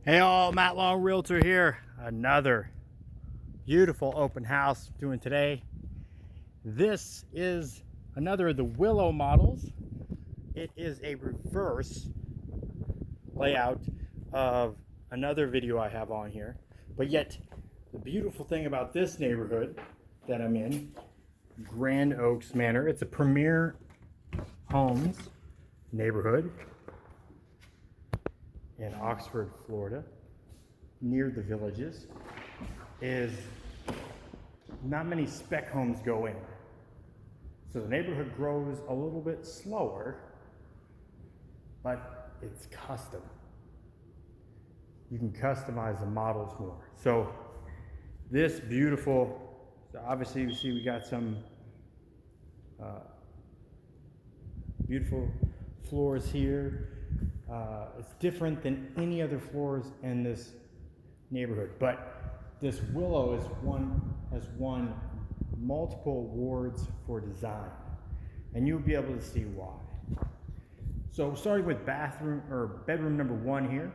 Hey all, Matt Long, Realtor here. Another beautiful open house doing today. This is another of the Willow models. It is a reverse layout of another video I have on here. But yet, the beautiful thing about this neighborhood that I'm in, Grand Oaks Manor, it's a premier homes neighborhood in Oxford, Florida, near the Villages, is not many spec homes go in. So the neighborhood grows a little bit slower, but it's custom. You can customize the models more. So this beautiful, so obviously you see we got some beautiful floors here. It's different than any other floors in this neighborhood, but this Willow has won multiple awards for design, and you'll be able to see why. So starting with bathroom or bedroom number 1 here,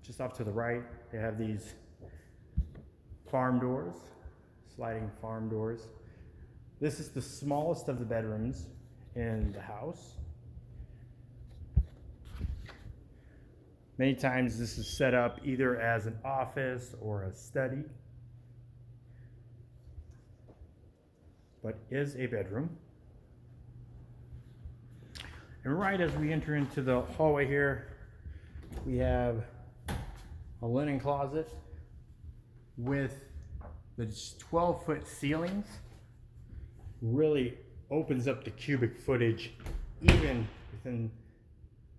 just off to the right, they have these farm doors, sliding farm doors. This is the smallest of the bedrooms in the house. Many times this is set up either as an office or a study, but is a bedroom. And right as we enter into the hallway here, we have a linen closet with the 12-foot ceilings. Really opens up the cubic footage even within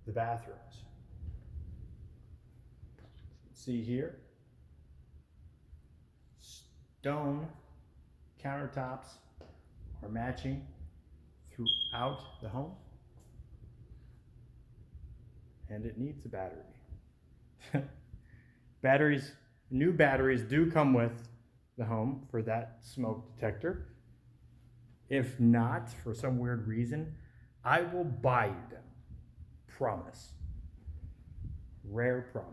the bathrooms. See here, stone countertops are matching throughout the home, and it needs a battery. New batteries do come with the home for that smoke detector. If not, for some weird reason, I will buy you them. Promise. Rare promise.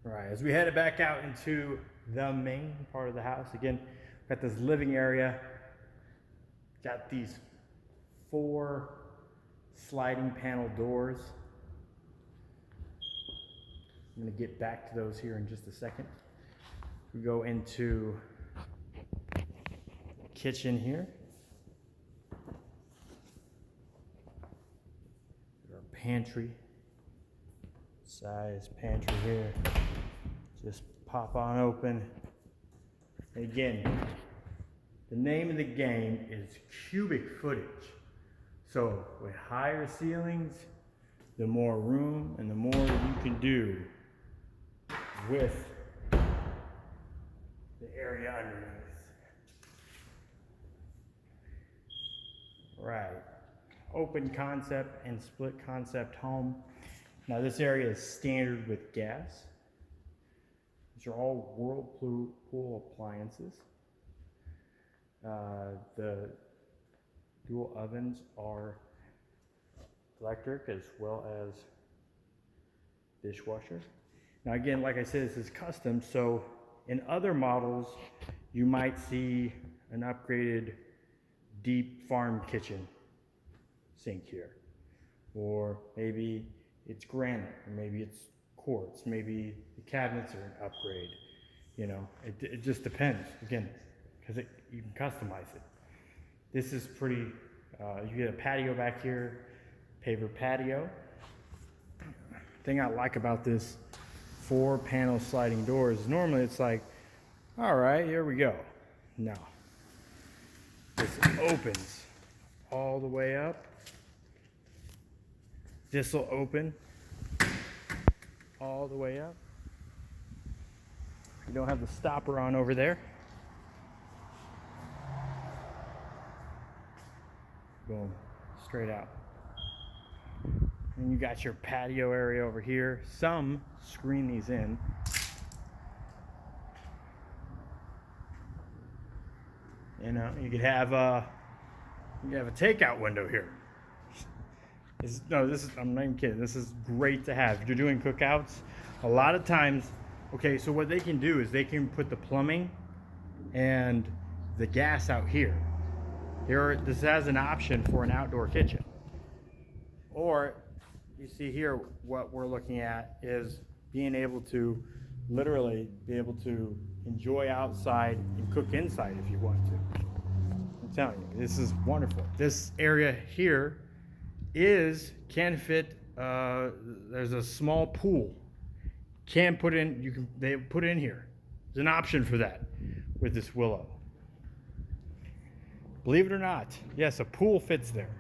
All right, as we head back out into the main part of the house, again, we've got this living area, got these 4 sliding panel doors. I'm going to get back to those here in just a second. We go into the kitchen here. Our pantry. Size pantry here. Just pop on open. And again, the name of the game is cubic footage. So with higher ceilings, the more room and the more you can do with the area underneath. Right. Open concept and split concept home. Now this area is standard with gas. These are all Whirlpool appliances. The dual ovens are electric as well as dishwasher. Now again, like I said, this is custom, so in other models you might see an upgraded deep farm kitchen sink here, or maybe it's granite, or maybe it's quartz, maybe the cabinets are an upgrade. You know, it just depends, again, because you can customize it. This is pretty, you get a patio back here, paver patio. Thing I like about this 4-panel sliding doors is normally it's like, all right, here we go. No, this opens all the way up. This will open all the way up. You don't have the stopper on over there. Boom, straight out. And you got your patio area over here. Some screen these in. You know, you could have a takeout window here. I'm not even kidding. This is great to have. If you're doing cookouts, a lot of times, okay, so what they can do is they can put the plumbing and the gas out here. This has an option for an outdoor kitchen. Or you see here, what we're looking at is being able to literally be able to enjoy outside and cook inside if you want to. I'm telling you, this is wonderful. This area here can fit, there's a small pool. They put it in here. There's an option for that with this Willow. Believe it or not, yes, a pool fits there.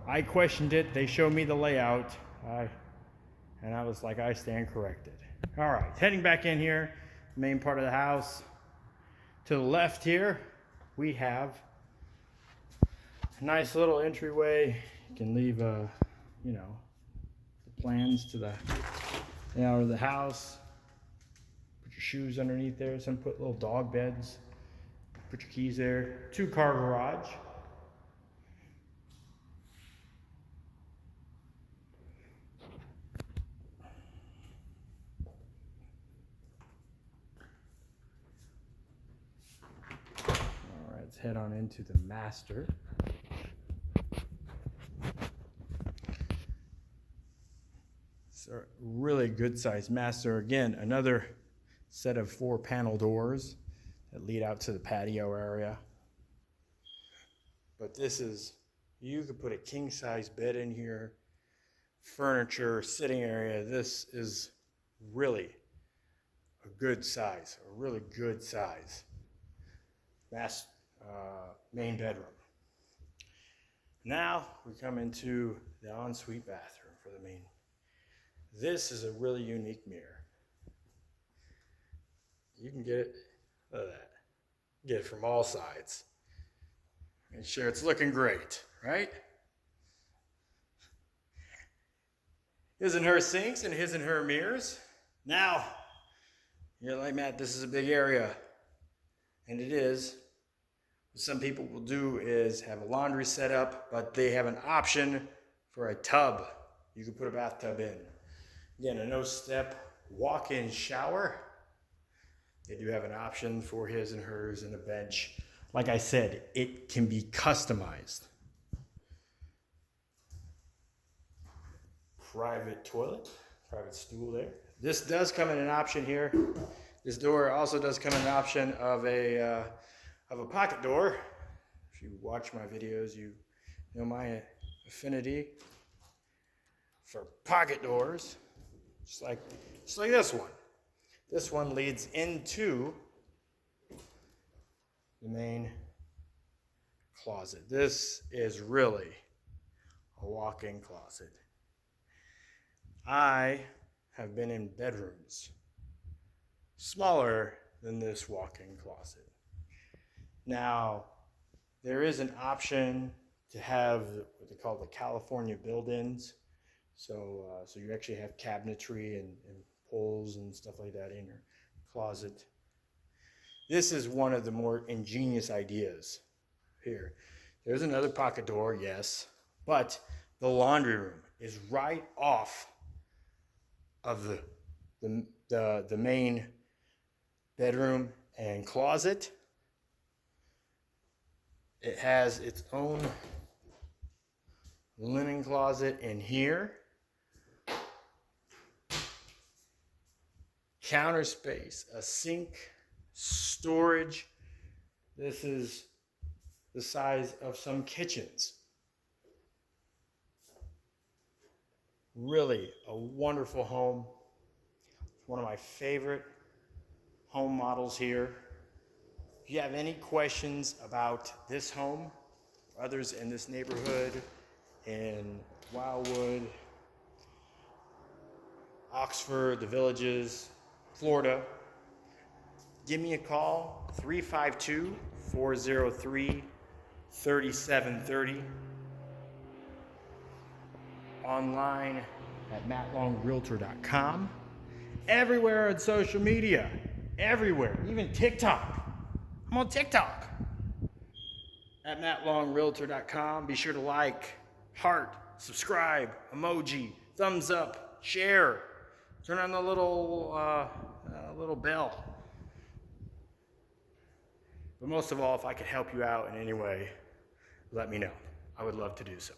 I questioned it. They showed me the layout, and I was like, I stand corrected. All right, heading back in here, main part of the house. To the left here, we have a nice little entryway. You can leave, the plans to the house. Put your shoes underneath there. Some put little dog beds. Put your keys there. 2-car garage. Let's head on into the master. It's a really good sized master. Again, another set of 4-panel doors that lead out to the patio area. But you could put a king size bed in here, furniture, sitting area. This is really a good size, a really good size. Main bedroom. Now we come into the ensuite bathroom for the main. This is a really unique mirror. You can get it, look at that. Get it from all sides. Make sure it's looking great, right? His and her sinks and his and her mirrors. Now, you're like, Matt, this is a big area. And it is. What some people will do is have a laundry set up, but they have an option for a tub. You can put a bathtub in. Again, a no-step walk-in shower. They do have an option for his and hers and a bench. Like I said, it can be customized. Private toilet, private stool there. This does come in an option here. This door also does come in an option of a pocket door. If you watch my videos, you know my affinity for pocket doors. Just like this one. This one leads into the main closet. This is really a walk-in closet. I have been in bedrooms smaller than this walk-in closet. Now, there is an option to have what they call the California build-ins. So you actually have cabinetry and poles and stuff like that in your closet. This is one of the more ingenious ideas here. There's another pocket door, yes, but the laundry room is right off of the main bedroom and closet. It has its own linen closet in here. Counter space, a sink, storage. This is the size of some kitchens. Really a wonderful home. It's one of my favorite home models here. If you have any questions about this home, others in this neighborhood, in Wildwood, Oxford, the Villages, Florida, give me a call, 352-403-3730. Online at mattlongrealtor.com. Everywhere on social media. Everywhere. Even TikTok. I'm on TikTok. At mattlongrealtor.com. Be sure to like, heart, subscribe, emoji, thumbs up, share, turn on the little bell. But most of all, if I could help you out in any way, let me know. I would love to do so.